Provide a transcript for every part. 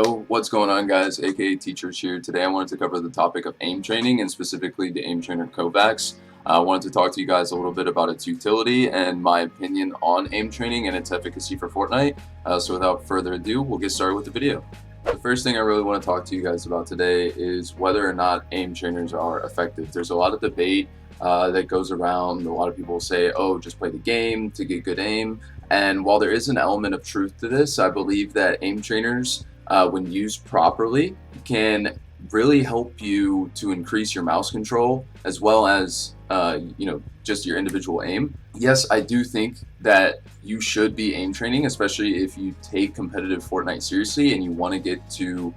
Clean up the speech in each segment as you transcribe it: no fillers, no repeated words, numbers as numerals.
So what's going on, guys? AKA Teachers here. Today I wanted to cover the topic of aim training and specifically the aim trainer Kovaaks. I wanted to talk to you guys a little bit about its utility and my opinion on aim training and its efficacy for Fortnite. So without further ado, we'll get started with the video. The first thing I really want to talk to you guys about today is whether or not aim trainers are effective. There's a lot of debate that goes around. A lot of people say, oh, just play the game to get good aim. And while there is an element of truth to this, I believe that aim trainers, when used properly, can really help you to increase your mouse control as well as just your individual aim. Yes, I do think that you should be aim training, especially if you take competitive Fortnite seriously and you want to get to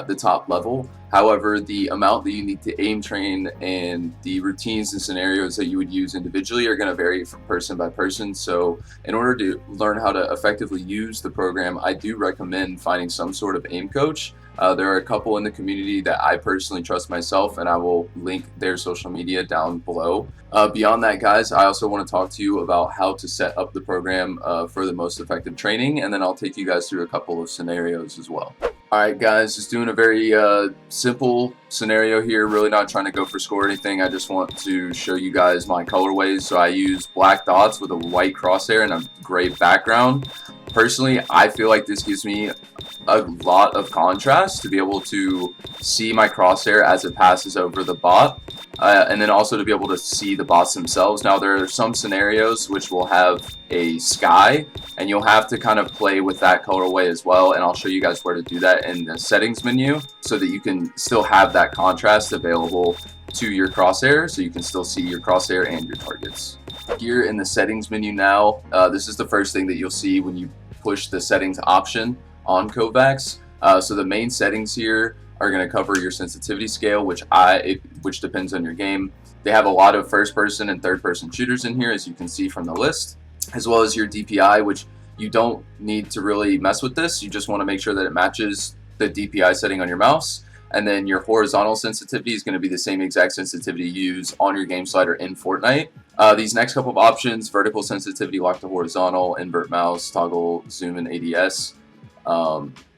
the top level. However, the amount that you need to aim train and the routines and scenarios that you would use individually are going to vary from person by person. So in order to learn how to effectively use the program, I do recommend finding some sort of aim coach. There are a couple in the community that I personally trust myself, and I will link their social media down below. Beyond that, guys, I also want to talk to you about how to set up the program for the most effective training, and then I'll take you guys through a couple of scenarios as well. Alright guys, just doing a very simple scenario here, really not trying to go for score or anything. I just want to show you guys my colorways. So I use black dots with a white crosshair and a gray background. Personally, I feel like this gives me a lot of contrast to be able to see my crosshair as it passes over the bot, and then also to be able to see the bots themselves. Now there are some scenarios which will have a sky, and you'll have to kind of play with that colorway as well, and I'll show you guys where to do that in the settings menu so that you can still have that contrast available to your crosshair, so you can still see your crosshair and your targets. Here in the settings menu now, this is the first thing that you'll see when you push the settings option on Kovaaks. So the main settings here are going to cover your sensitivity scale, which depends on your game. They have a lot of first-person and third-person shooters in here, as you can see from the list, as well as your DPI, which you don't need to really mess with this. You just want to make sure that it matches the DPI setting on your mouse. And then your horizontal sensitivity is going to be the same exact sensitivity you use on your game slider in Fortnite. These next couple of options: vertical sensitivity, lock to horizontal, invert mouse, toggle zoom and ADS.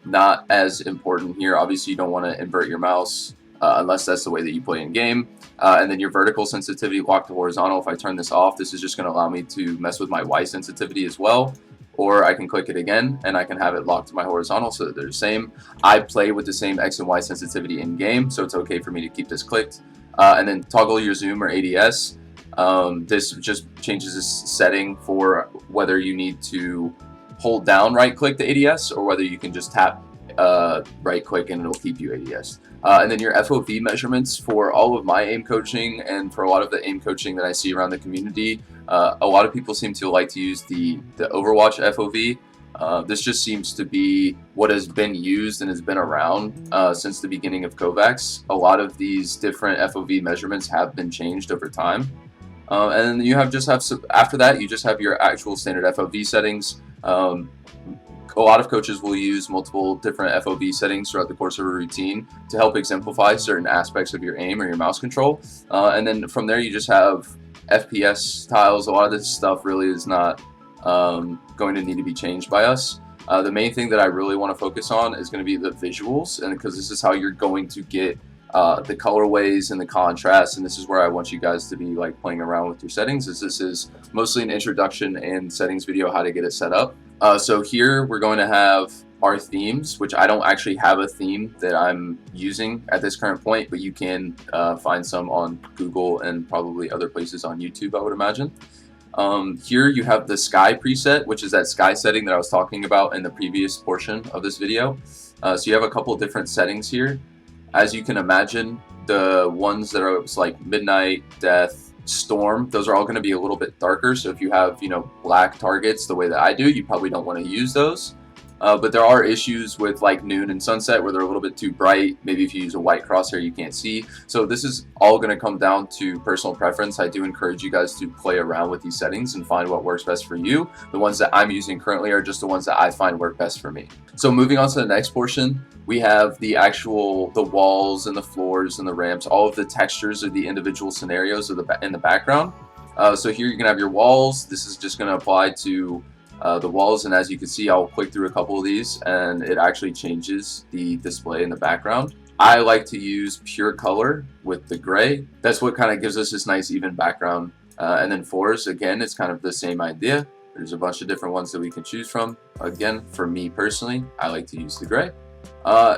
Not as important here. Obviously, you don't want to invert your mouse unless that's the way that you play in game. And then your vertical sensitivity, lock to horizontal. If I turn this off, this is just going to allow me to mess with my Y sensitivity as well. Or I can click it again and I can have it locked to my horizontal so that they're the same. I play with the same X and Y sensitivity in game, so it's okay for me to keep this clicked. And then toggle your zoom or ADS. This just changes this setting for whether you need to hold down right click the ADS or whether you can just tap right click and it'll keep you ADS. And then your FOV measurements for all of my aim coaching and for a lot of the aim coaching that I see around the community. A lot of people seem to like to use the Overwatch FOV. This just seems to be what has been used and has been around since the beginning of Kovaaks. A lot of these different FOV measurements have been changed over time. And then you after that, you just have your actual standard FOV settings. A lot of coaches will use multiple different FOV settings throughout the course of a routine to help exemplify certain aspects of your aim or your mouse control. And then from there, you just have FPS tiles. A lot of this stuff really is not going to need to be changed by us. The main thing that I really want to focus on is going to be the visuals, and because this is how you're going to get the colorways and the contrast, and this is where I want you guys to be like playing around with your settings. This is mostly an introduction and settings video, how to get it set up. So here we're going to have our themes, which I don't actually have a theme that I'm using at this current point, but you can find some on Google and probably other places on YouTube, I would imagine. Here you have the sky preset, which is that sky setting that I was talking about in the previous portion of this video. So you have a couple different settings here. As you can imagine, the ones that are like midnight, death, storm, those are all going to be a little bit darker. So if you have black targets the way that I do, you probably don't want to use those. But there are issues with like noon and sunset where they're a little bit too bright. Maybe if you use a white crosshair, you can't see. So this is all going to come down to personal preference. I do encourage you guys to play around with these settings and find what works best for you. The ones that I'm using currently are just the ones that I find work best for me. So moving on to the next portion, we have the walls and the floors and the ramps, all of the textures of the individual scenarios in the background. So here you're going to have your walls. This is just going to apply to the walls, and as you can see, I'll click through a couple of these and it actually changes the display in the background. I like to use pure color with the gray. That's what kind of gives us this nice even background. And then fours, again, it's kind of the same idea. There's a bunch of different ones that we can choose from. Again, for me personally, I like to use the gray.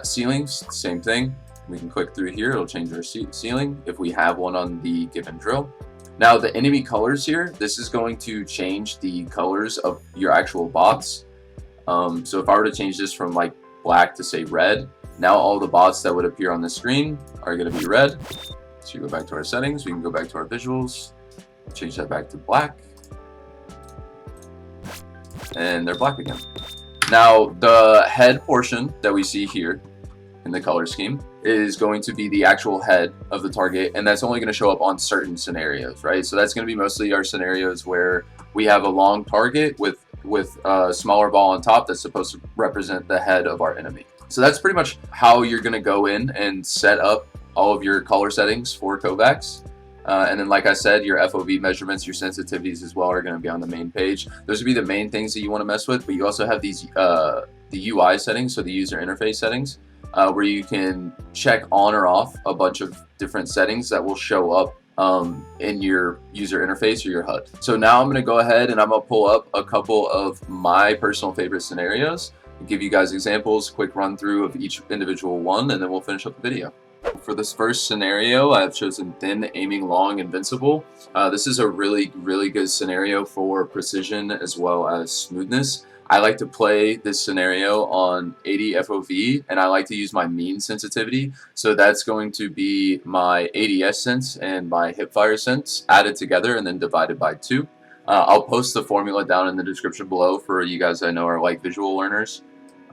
Ceilings, same thing. We can click through here, it'll change our ceiling if we have one on the given drill. Now the enemy colors here, this is going to change the colors of your actual bots. So if I were to change this from like black to say red, now all the bots that would appear on the screen are going to be red. So you go back to our settings, we can go back to our visuals, change that back to black, and they're black again. Now the head portion that we see here in the color scheme is going to be the actual head of the target, and that's only going to show up on certain scenarios, right? So that's going to be mostly our scenarios where we have a long target with a smaller ball on top that's supposed to represent the head of our enemy. So that's pretty much how you're going to go in and set up all of your color settings for Kovaaks. And then, like I said, your FOV measurements, your sensitivities as well are going to be on the main page. Those would be the main things that you want to mess with, but you also have these the UI settings, so the user interface settings, where you can check on or off a bunch of different settings that will show up in your user interface or your HUD. So now I'm going to go ahead and I'm going to pull up a couple of my personal favorite scenarios and give you guys examples, quick run through of each individual one, and then we'll finish up the video. For this first scenario, I've chosen thin, aiming long, Invincible. This is a really good scenario for precision as well as smoothness. I like to play this scenario on 80 FOV, and I like to use my mean sensitivity. So that's going to be my ADS sense and my hipfire sense added together and then divided by 2. I'll post the formula down in the description below for you guys I know are like visual learners.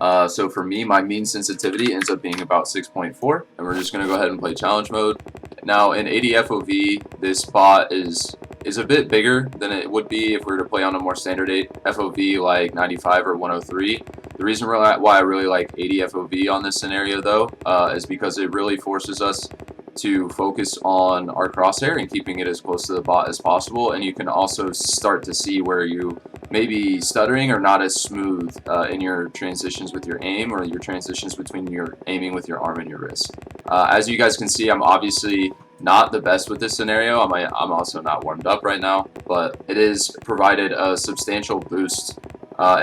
So for me, my mean sensitivity ends up being about 6.4, and we're just going to go ahead and play challenge mode. Now in 80 FOV, this bot is a bit bigger than it would be if we were to play on a more standard FOV like 95 or 103. The reason why I really like 80 FOV on this scenario though is because it really forces us to focus on our crosshair and keeping it as close to the bot as possible, and you can also start to see where you may be stuttering or not as smooth in your transitions with your aim or your transitions between your aiming with your arm and your wrist. As you guys can see, I'm obviously not the best with this scenario. I'm also not warmed up right now, but it is provided a substantial boost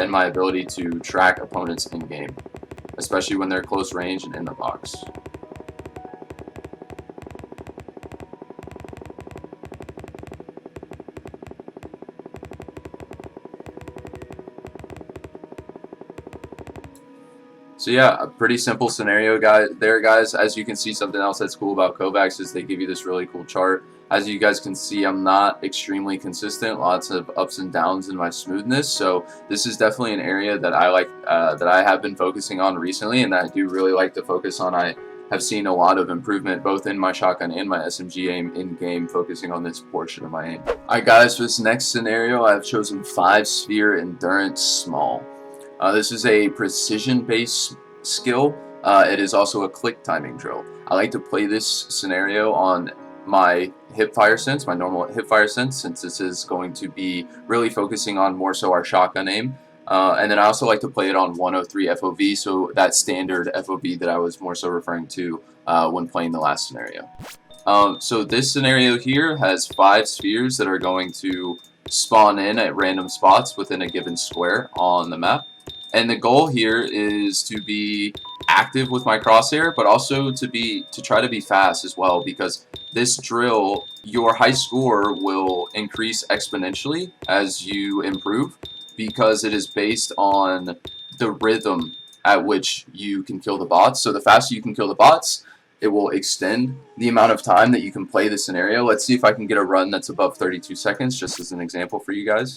in my ability to track opponents in game, especially when they're close range and in the box. So yeah, a pretty simple scenario guys. As you can see, something else that's cool about Kovaaks is they give you this really cool chart. As you guys can see, I'm not extremely consistent, lots of ups and downs in my smoothness. So this is definitely an area that I like, that I have been focusing on recently, and that I do really like to focus on. I have seen a lot of improvement both in my shotgun and my SMG aim in game, focusing on this portion of my aim. Alright guys, for this next scenario, I've chosen 5 sphere endurance small. This is a precision-based skill. It is also a click timing drill. I like to play this scenario on my hipfire sense, my normal hipfire sense, since this is going to be really focusing on more so our shotgun aim. And then I also like to play it on 103 FOV, so that standard FOV that I was more so referring to when playing the last scenario. So this scenario here has 5 spheres that are going to spawn in at random spots within a given square on the map. And the goal here is to be active with my crosshair, but also to try to be fast as well, because this drill, your high score will increase exponentially as you improve, because it is based on the rhythm at which you can kill the bots. So the faster you can kill the bots, it will extend the amount of time that you can play the scenario. Let's see if I can get a run that's above 32 seconds, just as an example for you guys.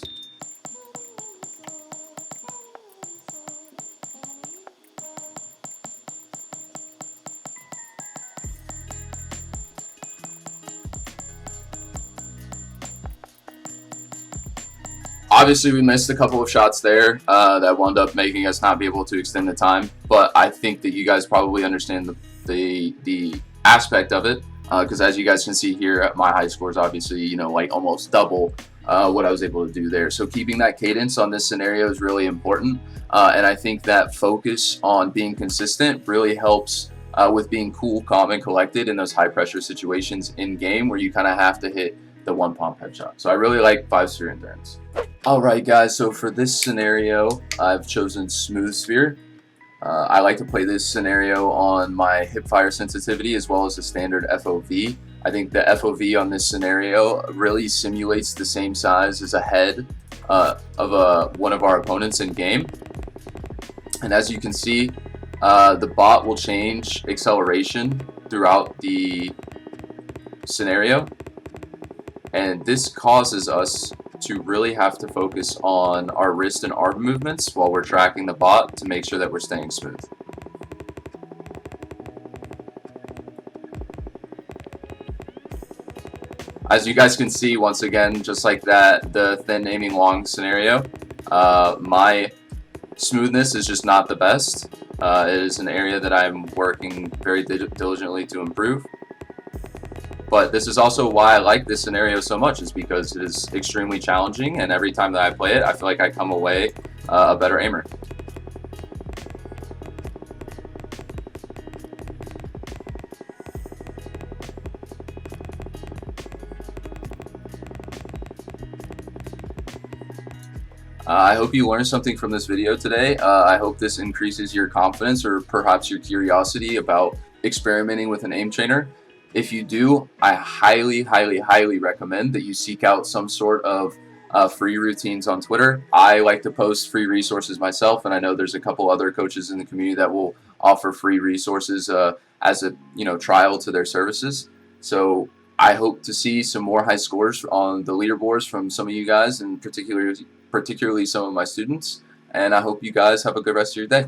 Obviously, we missed a couple of shots there that wound up making us not be able to extend the time, but I think that you guys probably understand the aspect of it, because as you guys can see here, my high score is obviously, you know, like almost double what I was able to do there. So keeping that cadence on this scenario is really important, and I think that focus on being consistent really helps with being cool, calm, and collected in those high pressure situations in game where you kind of have to hit the one pump headshot. So I really like 5-sphere endurance. Alright guys, so for this scenario I've chosen smooth sphere. I like to play this scenario on my hip fire sensitivity as well as the standard FOV. I think the FOV on this scenario really simulates the same size as a head of one of our opponents in game. And as you can see, the bot will change acceleration throughout the scenario, and this causes us to really have to focus on our wrist and arm movements while we're tracking the bot to make sure that we're staying smooth. As you guys can see, once again, just like that, the thin aiming long scenario, my smoothness is just not the best. It is an area that I'm working very diligently to improve. But this is also why I like this scenario so much, is because it is extremely challenging, and every time that I play it, I feel like I come away a better aimer. I hope you learned something from this video today. I hope this increases your confidence or perhaps your curiosity about experimenting with an aim trainer. If you do, I highly recommend that you seek out some sort of free routines on Twitter. I like to post free resources myself, and I know there's a couple other coaches in the community that will offer free resources as a trial to their services. So I hope to see some more high scores on the leaderboards from some of you guys, and particularly some of my students. And I hope you guys have a good rest of your day.